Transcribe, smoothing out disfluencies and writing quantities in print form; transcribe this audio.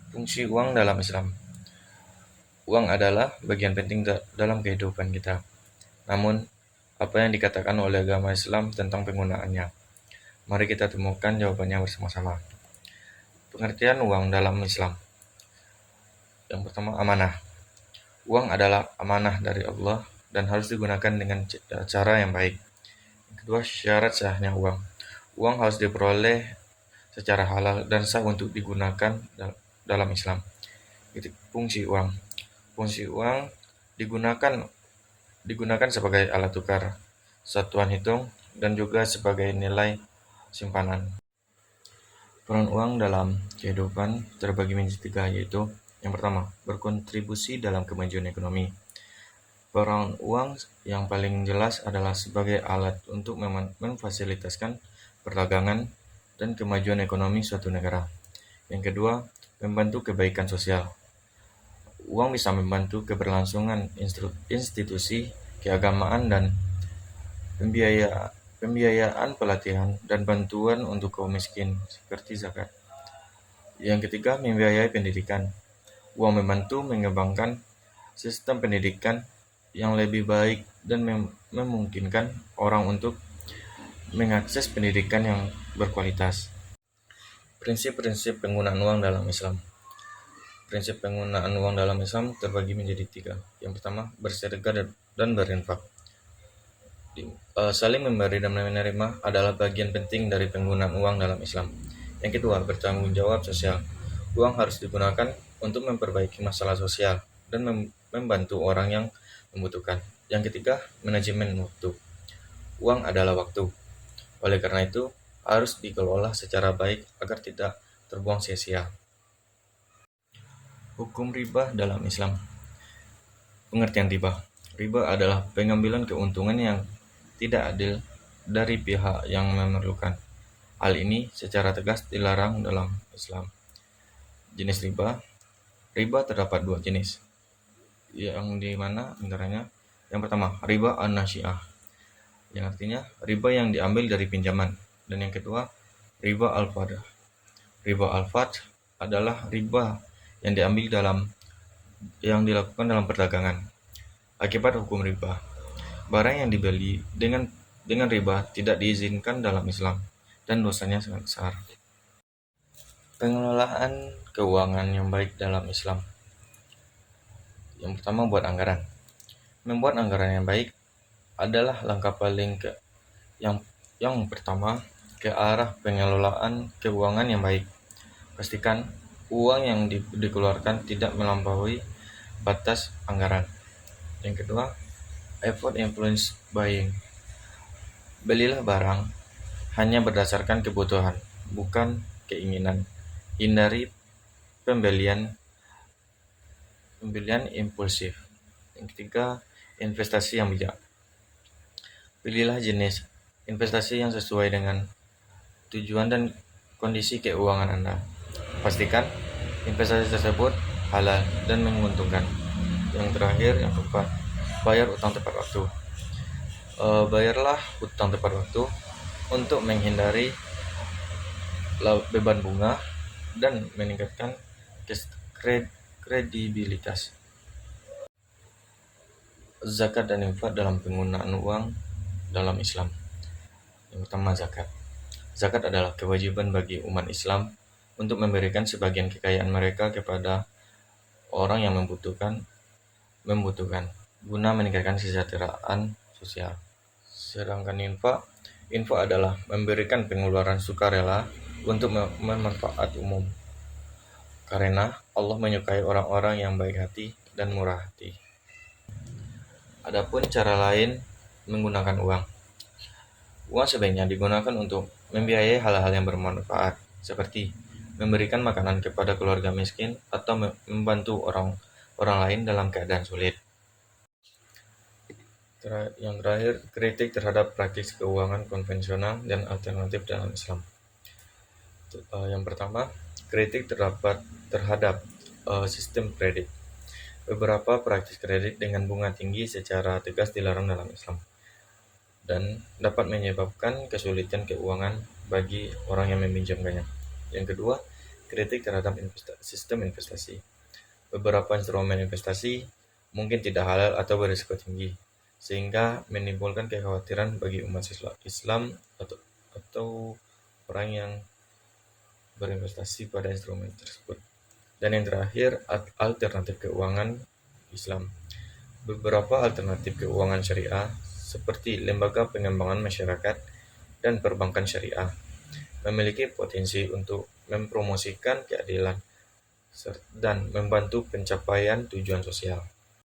Fungsi uang dalam Islam. Uang adalah bagian penting dalam kehidupan kita. Namun, apa yang dikatakan oleh agama Islam tentang penggunaannya? Mari kita temukan jawabannya bersama-sama. Pengertian uang dalam Islam. Yang pertama, amanah. Uang adalah amanah dari Allah dan harus digunakan dengan cara yang baik. Yang kedua, syarat sahnya uang. Uang harus diperoleh secara halal dan sah untuk digunakan dalam Islam. Fungsi uang. Fungsi uang digunakan digunakan sebagai alat tukar, satuan hitung, dan juga sebagai nilai simpanan. Peran uang dalam kehidupan terbagi menjadi tiga, yaitu yang pertama, berkontribusi dalam kemajuan ekonomi. Peran uang yang paling jelas adalah sebagai alat untuk memfasilitaskan perdagangan dan kemajuan ekonomi suatu negara. Yang kedua, membantu kebaikan sosial. Uang bisa membantu keberlangsungan institusi keagamaan dan pembiayaan pelatihan dan bantuan untuk kaum miskin seperti zakat. Yang ketiga, membiayai pendidikan. Uang membantu mengembangkan sistem pendidikan yang lebih baik dan memungkinkan orang untuk mengakses pendidikan yang berkualitas. Prinsip-prinsip penggunaan uang dalam Islam. Prinsip penggunaan uang dalam Islam terbagi menjadi tiga. Yang pertama, bersedekah dan berinfak. Saling memberi dan menerima adalah bagian penting dari penggunaan uang dalam Islam. Yang kedua, bertanggung jawab sosial. Uang harus digunakan untuk memperbaiki masalah sosial dan membantu orang yang membutuhkan. Yang ketiga, manajemen waktu. Uang adalah waktu. Oleh karena itu, harus dikelola secara baik agar tidak terbuang sia-sia. Hukum riba dalam Islam. Pengertian riba. Riba adalah pengambilan keuntungan yang tidak adil dari pihak yang memerlukan. Hal ini secara tegas dilarang dalam Islam. Jenis riba. Riba terdapat dua jenis, yang dimana antaranya yang pertama, riba an-nasi'ah, yang artinya riba yang diambil dari pinjaman, dan yang kedua, riba al-fadh. Riba al-fadh adalah riba yang dilakukan dalam perdagangan. Akibat hukum riba, barang yang dibeli dengan riba tidak diizinkan dalam Islam dan dosanya sangat besar. Pengelolaan keuangan yang baik dalam Islam. Yang pertama, buat anggaran. Membuat anggaran yang baik adalah langkah paling yang pertama ke arah pengelolaan keuangan yang baik. Pastikan uang yang dikeluarkan tidak melampaui batas anggaran. Yang kedua, effort influence buying. Belilah barang hanya berdasarkan kebutuhan, bukan keinginan. Hindari pembelian impulsif. Yang ketiga, investasi yang bijak. Pilihlah jenis investasi yang sesuai dengan tujuan dan kondisi keuangan Anda. Pastikan investasi tersebut halal dan menguntungkan. Yang terakhir, yang keempat, bayar utang tepat waktu. Bayarlah utang tepat waktu untuk menghindari beban bunga dan meningkatkan kredibilitas. Zakat dan infak dalam penggunaan uang dalam Islam. Yang pertama, zakat. Zakat adalah kewajiban bagi umat Islam untuk memberikan sebagian kekayaan mereka kepada orang yang membutuhkan guna meningkatkan kesejahteraan sosial. Sedangkan infak adalah memberikan pengeluaran sukarela untuk bermanfaat umum. Karena Allah menyukai orang-orang yang baik hati dan murah hati. Adapun cara lain menggunakan uang. Uang sebaiknya digunakan untuk membiayai hal-hal yang bermanfaat, seperti memberikan makanan kepada keluarga miskin atau membantu orang lain dalam keadaan sulit. Yang terakhir, kritik terhadap praktik keuangan konvensional dan alternatif dalam Islam. Yang pertama, kritik terhadap sistem kredit. Beberapa praktik kredit dengan bunga tinggi secara tegas dilarang dalam Islam dan dapat menyebabkan kesulitan keuangan bagi orang yang meminjamkannya. Yang kedua, kritik terhadap sistem investasi. Beberapa instrumen investasi mungkin tidak halal atau berisiko tinggi, sehingga menimbulkan kekhawatiran bagi umat Islam atau orang yang berinvestasi pada instrumen tersebut. Dan yang terakhir, alternatif keuangan Islam. Beberapa alternatif keuangan syariah seperti lembaga pengembangan masyarakat dan perbankan syariah memiliki potensi untuk mempromosikan keadilan dan membantu pencapaian tujuan sosial.